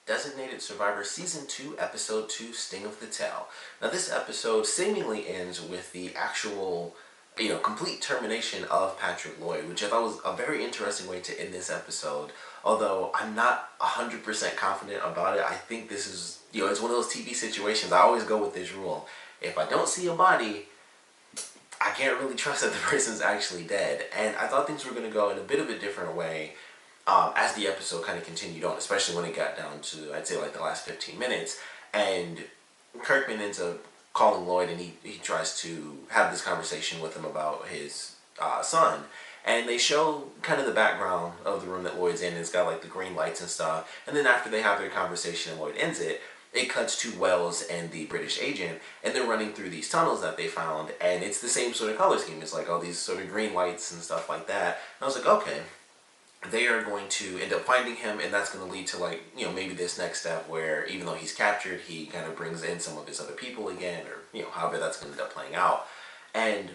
Designated Survivor Season 2, Episode 2, Sting of the Tail. Now this episode seemingly ends with the actual, complete termination of Patrick Lloyd, which I thought was a very interesting way to end this episode. Although I'm not 100% confident about it. I think this is, it's one of those TV situations. I always go with this rule. If I don't see a body, I can't really trust that the person's actually dead. And I thought things were going to go in a bit of a different way. As the episode kind of continued on, especially when it got down to, I'd say, like the last 15 minutes, and Kirkman ends up calling Lloyd, and he tries to have this conversation with him about his son, and they show kind of the background of the room that Lloyd's in. It's got like the green lights and stuff, and then after they have their conversation and Lloyd ends it, it cuts to Wells and the British agent, and they're running through these tunnels that they found, and it's the same sort of color scheme. It's like all these sort of green lights and stuff like that, and I was like, okay, they are going to end up finding him, and that's going to lead to, like, maybe this next step where even though he's captured, he kind of brings in some of his other people again, or however that's going to end up playing out. And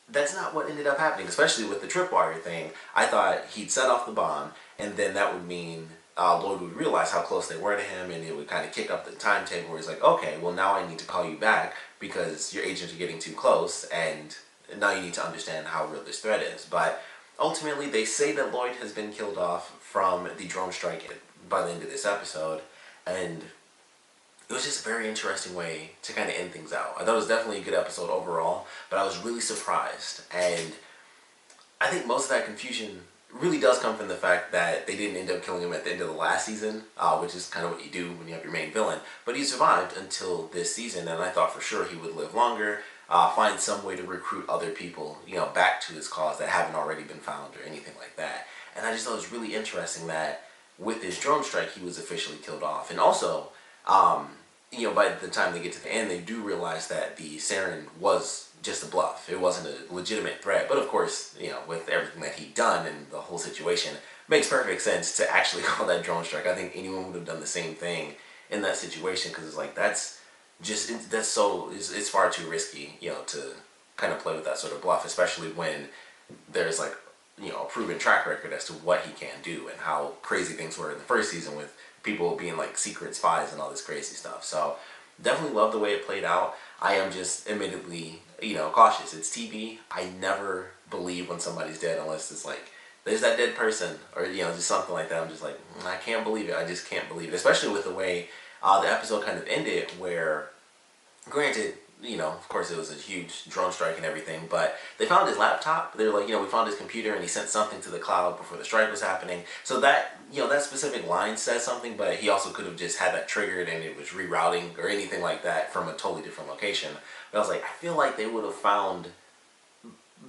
that's not what ended up happening, especially with the tripwire thing. I thought he'd set off the bomb, and then that would mean Lloyd would realize how close they were to him, and it would kind of kick up the timetable where he's like, okay, well now I need to call you back because your agents are getting too close, and now you need to understand how real this threat is. But ultimately, they say that Lloyd has been killed off from the drone strike by the end of this episode, and it was just a very interesting way to kind of end things out. I thought it was definitely a good episode overall, but I was really surprised, and I think most of that confusion really does come from the fact that they didn't end up killing him at the end of the last season, which is kind of what you do when you have your main villain, but he survived until this season, and I thought for sure he would live longer, find some way to recruit other people, back to his cause that haven't already been found or anything like that. And I just thought it was really interesting that with this drone strike, he was officially killed off. And also, by the time they get to the end, they do realize that the sarin was just a bluff. It wasn't a legitimate threat. But of course, with everything that he'd done and the whole situation, it makes perfect sense to actually call that drone strike. I think anyone would have done the same thing in that situation, because it's like, it's far too risky, to kind of play with that sort of bluff, especially when there's like, a proven track record as to what he can do and how crazy things were in the first season with people being like secret spies and all this crazy stuff. So definitely love the way it played out. I am just admittedly, cautious. It's TV. I never believe when somebody's dead unless it's like, there's that dead person or, just something like that. I'm just like, I can't believe it. I just can't believe it. Especially with the way the episode kind of ended, where, granted, of course it was a huge drone strike and everything, but they found his laptop. They were like, we found his computer and he sent something to the cloud before the strike was happening. So that, that specific line says something, but he also could have just had that triggered and it was rerouting or anything like that from a totally different location. But I was like, I feel like they would have found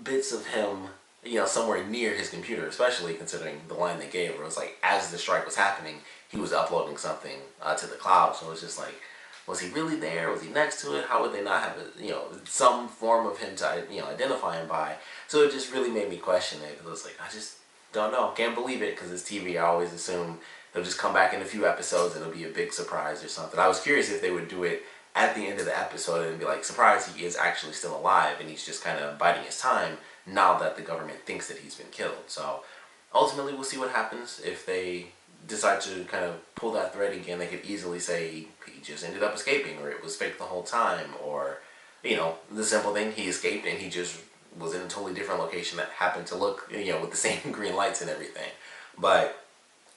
bits of him, somewhere near his computer, especially considering the line they gave where it was like, as the strike was happening, he was uploading something to the cloud. So it was just like, was he really there? Was he next to it? How would they not have some form of him to identify him by? So it just really made me question it. It was like, I just don't know. Can't believe it because it's TV. I always assume they'll just come back in a few episodes and it'll be a big surprise or something. I was curious if they would do it at the end of the episode and be like, surprise, he is actually still alive and he's just kind of biding his time now that the government thinks that he's been killed. So ultimately, we'll see what happens if they decide to kind of pull that thread again. They could easily say he just ended up escaping, or it was fake the whole time, or the simple thing, he escaped and he just was in a totally different location that happened to look with the same green lights and everything. But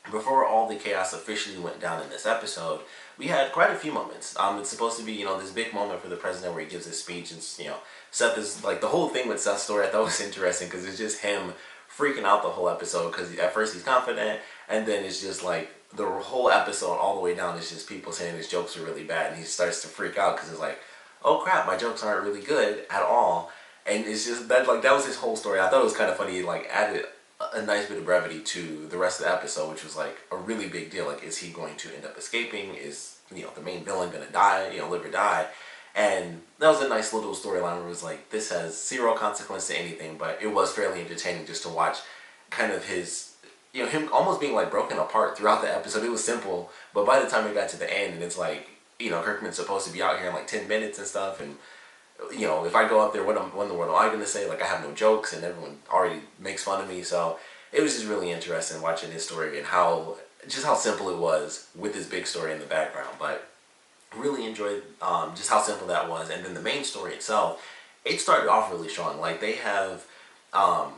before all the chaos officially went down in this episode, we had quite a few moments. It's supposed to be this big moment for the president where he gives his speech, and Seth is like, the whole thing with Seth's story I thought was interesting because it's just him freaking out the whole episode, because at first he's confident, and then it's just like the whole episode all the way down is just people saying his jokes are really bad, and he starts to freak out because it's like, oh crap, my jokes aren't really good at all. And it's just that, like, that was his whole story. I thought it was kind of funny. He like added a nice bit of brevity to the rest of the episode, which was like a really big deal. Like, is he going to end up escaping? Is the main villain gonna die, live or die? And that was a nice little storyline where it was like, this has zero consequence to anything, but it was fairly entertaining just to watch kind of his, him almost being like broken apart throughout the episode. It was simple, but by the time it got to the end and it's like, Kirkman's supposed to be out here in like 10 minutes and stuff, and if I go up there, what in the world am I going to say? Like, I have no jokes and everyone already makes fun of me. So it was just really interesting watching his story and how just how simple it was with this big story in the background. But really enjoyed just how simple that was. And then the main story itself, it started off really strong. Like they have um,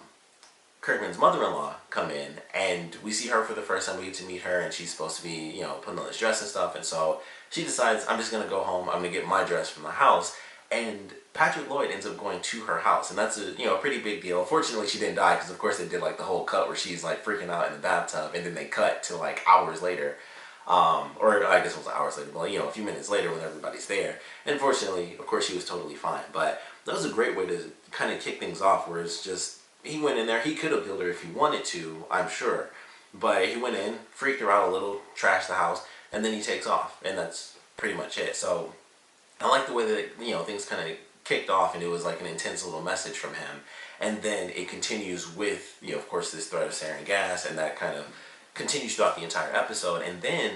Kirkman's mother-in-law come in, and we see her for the first time. We get to meet her, and she's supposed to be, putting on this dress and stuff. And so she decides, I'm just gonna go home. I'm gonna get my dress from the house. And Patrick Lloyd ends up going to her house, and that's a pretty big deal. Fortunately, she didn't die because of course they did like the whole cut where she's like freaking out in the bathtub, and then they cut to like hours later, or I guess it was hours later, but a few minutes later when everybody's there. And fortunately, of course, she was totally fine. But that was a great way to kind of kick things off, where it's just he went in there. He could have killed her if he wanted to, I'm sure, but he went in, freaked her out a little, trashed the house, and then he takes off, and that's pretty much it. So I like the way that things kind of kicked off, and it was like an intense little message from him, and then it continues with of course this threat of sarin gas, and that kind of continues throughout the entire episode. And then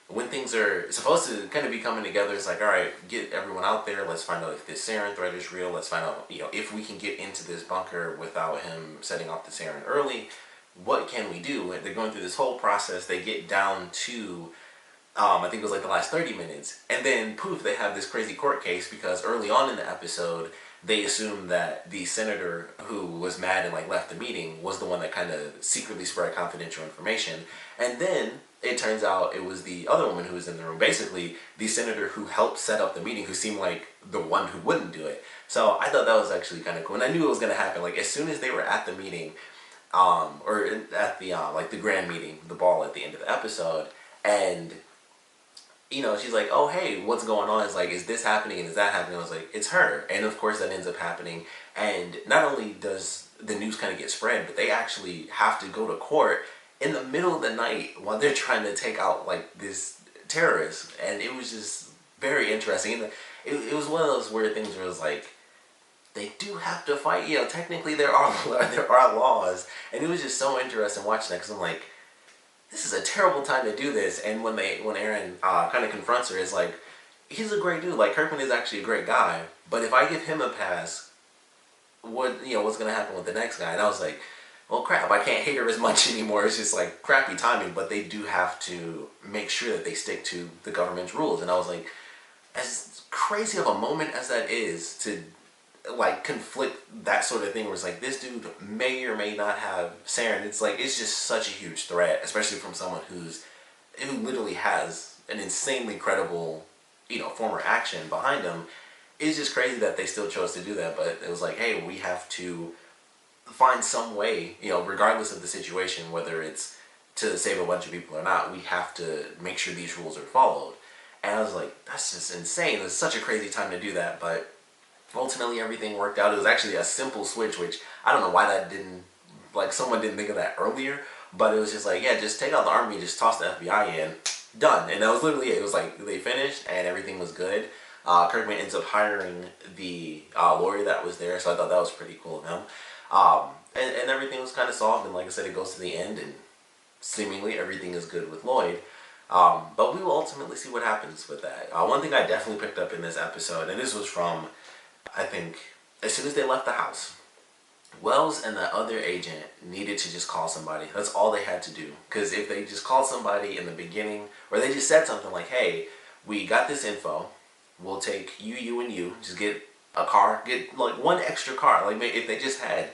when things are supposed to kind of be coming together, it's like, all right, get everyone out there. Let's find out if this sarin threat is real. Let's find out if we can get into this bunker without him setting off the sarin early. What can we do? They're going through this whole process. They get down to I think it was like the last 30 minutes, and then poof, they have this crazy court case because early on in the episode they assumed that the senator who was mad and like left the meeting was the one that kind of secretly spread confidential information. And then it turns out it was the other woman who was in the room, basically the senator who helped set up the meeting, who seemed like the one who wouldn't do it. So I thought that was actually kind of cool, and I knew it was going to happen. Like as soon as they were at the meeting, or at the like the grand meeting, the ball at the end of the episode, and she's like, oh, hey, what's going on? It's like, is this happening and is that happening? I was like, it's her. And of course that ends up happening. And not only does the news kind of get spread, but they actually have to go to court in the middle of the night while they're trying to take out like this terrorist. And it was just very interesting. And it was one of those weird things where it was like, they do have to fight. Technically there are laws. And it was just so interesting watching that, because I'm like, this is a terrible time to do this. And when Aaron kind of confronts her, it's like, he's a great dude. Like Kirkman is actually a great guy, but if I give him a pass, what's gonna happen with the next guy? And I was like, well, crap, I can't hate her as much anymore. It's just like crappy timing. But they do have to make sure that they stick to the government's rules. And I was like, as crazy of a moment as that is to like conflict that sort of thing, where it's like this dude may or may not have sarin. It's like, it's just such a huge threat, especially from someone who literally has an insanely credible former action behind him. It's just crazy that they still chose to do that. But it was like, hey, we have to find some way, regardless of the situation, whether it's to save a bunch of people or not, we have to make sure these rules are followed. And I was like, that's just insane. It's such a crazy time to do that. But ultimately everything worked out. It was actually a simple switch, which I don't know why that didn't, like someone didn't think of that earlier, but it was just like, yeah, just take out the army, just toss the FBI in, done. And that was literally it. It was like they finished and everything was good. Kirkman ends up hiring the lawyer that was there, so I thought that was pretty cool of him. And everything was kind of solved, and like I said, it goes to the end and seemingly everything is good with Lloyd. But we will ultimately see what happens with that. One thing I definitely picked up in this episode, and this was from, I think, as soon as they left the house, Wells and the other agent needed to just call somebody. That's all they had to do. Because if they just called somebody in the beginning, or they just said something like, hey, we got this info, we'll take you, and you, just get a car, get like one extra car. Like if they just had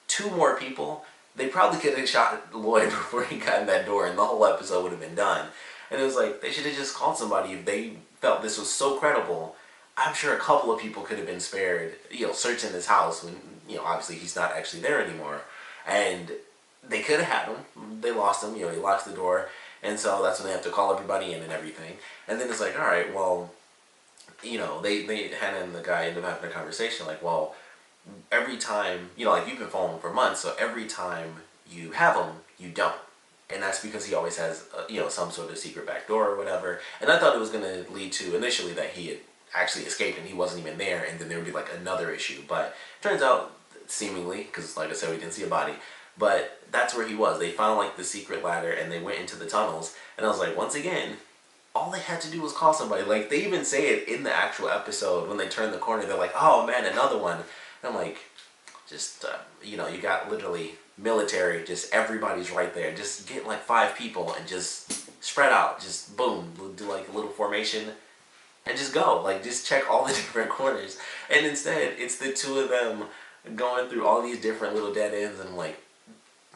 2 more people, they probably could have shot Lloyd before he got in that door, and the whole episode would have been done. And it was like, they should have just called somebody if they felt this was so credible. I'm sure a couple of people could have been spared, searching this house when, obviously he's not actually there anymore. And they could have had him. They lost him, he locks the door. And so that's when they have to call everybody in and everything. And then it's like, all right, well, Hannah and the guy end up having a conversation like, well, every time, like you've been following him for months, so every time you have him, you don't. And that's because he always has, some sort of secret back door or whatever. And I thought it was going to lead to initially that he had actually escaped and he wasn't even there, and then there would be like another issue. But turns out, seemingly, because like I said, we didn't see a body, but that's where he was. They found like the secret ladder and they went into the tunnels. And I was like, once again, all they had to do was call somebody. Like they even say it in the actual episode when they turn the corner. They're like, oh man, another one. And I'm like, just you got literally military, just everybody's right there. Just get like 5 people and just spread out, just boom, do like a little formation and just go. Like, just check all the different corners. And instead, it's the two of them going through all these different little dead ends, and like,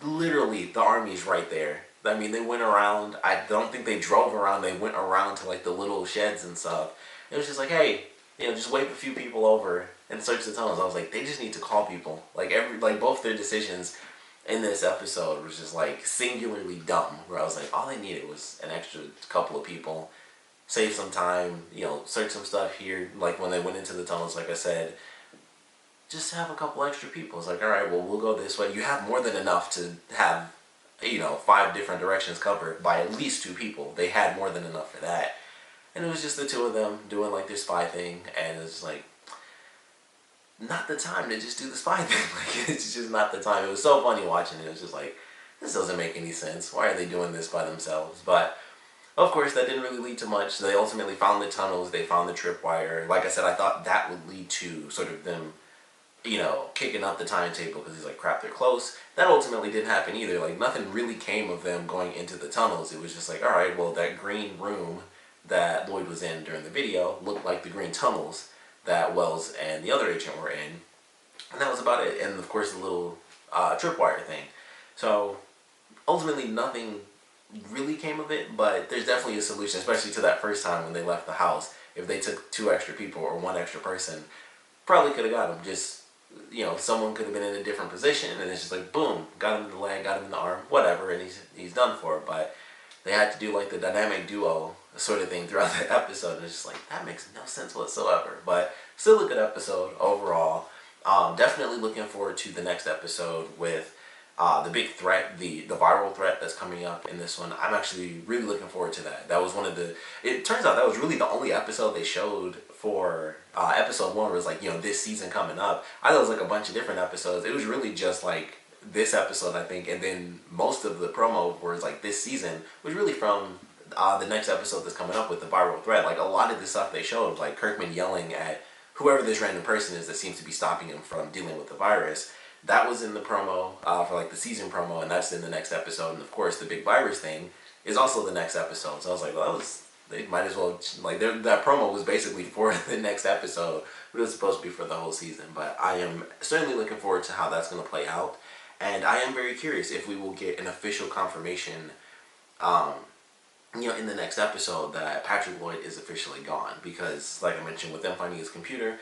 literally, the army's right there. I mean, they went around. I don't think they drove around. They went around to like the little sheds and stuff. It was just like, hey, just wave a few people over and search the tunnels. I was like, they just need to call people. Like both their decisions in this episode was just like singularly dumb. Where I was like, all they needed was an extra couple of people, save some time, search some stuff here. Like when they went into the tunnels, like I said, just have a couple extra people. It's like, all right, well, we'll go this way. You have more than enough to have, 5 different directions covered by at least 2 people. They had more than enough for that. And it was just the two of them doing like their spy thing, and it's like, not the time to just do the spy thing. Like, it's just not the time. It was so funny watching it. It was just like, this doesn't make any sense. Why are they doing this by themselves? But of course, that didn't really lead to much. They ultimately found the tunnels. They found the tripwire. Like I said, I thought that would lead to sort of them, kicking up the timetable, because he's like, crap, they're close. That ultimately didn't happen either. Like, nothing really came of them going into the tunnels. It was just like, all right, well, that green room that Lloyd was in during the video looked like the green tunnels that Wells and the other agent were in. And that was about it. And of course, the little tripwire thing. So ultimately, nothing really came of it, but there's definitely a solution, especially to that first time when they left the house. If they took 2 extra people or 1 extra person, probably could have got him. Just, someone could have been in a different position, and it's just like, boom, got him in the leg, got him in the arm, whatever, and he's done for. But they had to do like the dynamic duo sort of thing throughout the episode, and it's just like, that makes no sense whatsoever. But still a good episode overall. Definitely looking forward to the next episode with the big threat, the viral threat that's coming up in this one. I'm actually really looking forward to that. That was it turns out that was really the only episode they showed for episode 1 was like, this season coming up. I thought it was like a bunch of different episodes. It was really just like this episode, I think, and then most of the promo was like this season was really from the next episode that's coming up with the viral threat. Like, a lot of the stuff they showed, like Kirkman yelling at whoever this random person is that seems to be stopping him from dealing with the virus, that was in the promo for like the season promo, and that's in the next episode. And of course, the big virus thing is also the next episode. So I was like, well, they might as well, like, that promo was basically for the next episode, but it was supposed to be for the whole season. But I am certainly looking forward to how that's going to play out, and I am very curious if we will get an official confirmation, in the next episode that Patrick Lloyd is officially gone. Because, like I mentioned, with them finding his computer,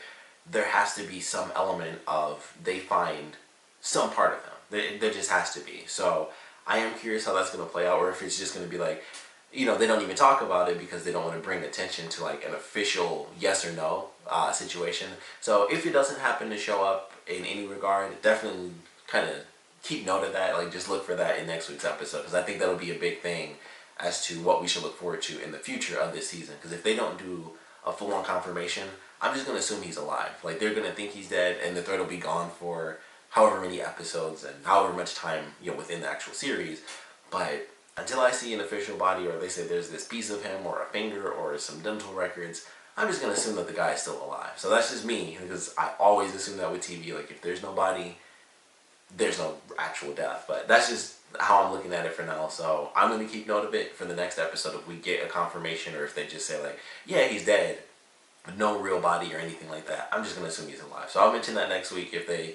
there has to be some element of they find some part of him. There just has to be. So I am curious how that's going to play out, or if it's just going to be like, they don't even talk about it because they don't want to bring attention to like an official yes or no situation. So if it doesn't happen to show up in any regard, definitely kind of keep note of that. Like, just look for that in next week's episode, because I think that'll be a big thing as to what we should look forward to in the future of this season. Because if they don't do a full-on confirmation, I'm just going to assume he's alive. Like, they're going to think he's dead, and the threat will be gone for however many episodes and however much time, within the actual series. But until I see an official body, or they say there's this piece of him or a finger or some dental records, I'm just going to assume that the guy is still alive. So that's just me, because I always assume that with TV. Like, if there's no body, there's no actual death. But that's just how I'm looking at it for now. So I'm going to keep note of it for the next episode if we get a confirmation, or if they just say like, yeah, he's dead, but no real body or anything like that. I'm just going to assume he's alive. So I'll mention that next week if they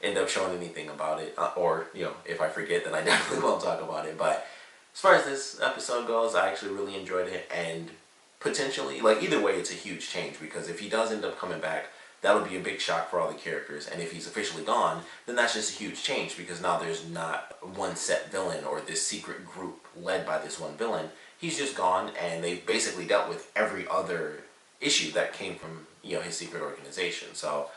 end up showing anything about it, or if I forget, then I definitely won't talk about it. But as far as this episode goes, I actually really enjoyed it, and potentially, like, either way, it's a huge change, because if he does end up coming back, that'll be a big shock for all the characters. And if he's officially gone, then that's just a huge change, because now there's not one set villain or this secret group led by this one villain. He's just gone, and they've basically dealt with every other issue that came from his secret organization. So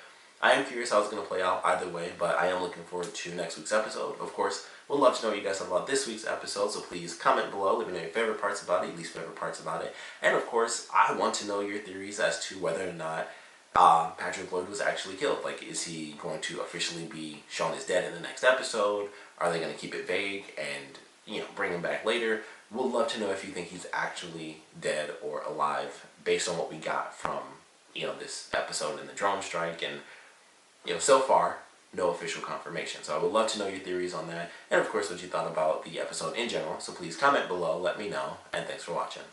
I am curious how it's going to play out either way, but I am looking forward to next week's episode. Of course, we'd love to know what you guys thought about this week's episode, so please comment below. Let me know your favorite parts about it, least favorite parts about it. And of course, I want to know your theories as to whether or not Patrick Lloyd was actually killed. Like, is he going to officially be shown as dead in the next episode? Are they going to keep it vague and, bring him back later? We'd love to know if you think he's actually dead or alive based on what we got from, this episode and the drone strike. And, so far, no official confirmation. So I would love to know your theories on that, and of course what you thought about the episode in general. So please comment below, let me know, and thanks for watching.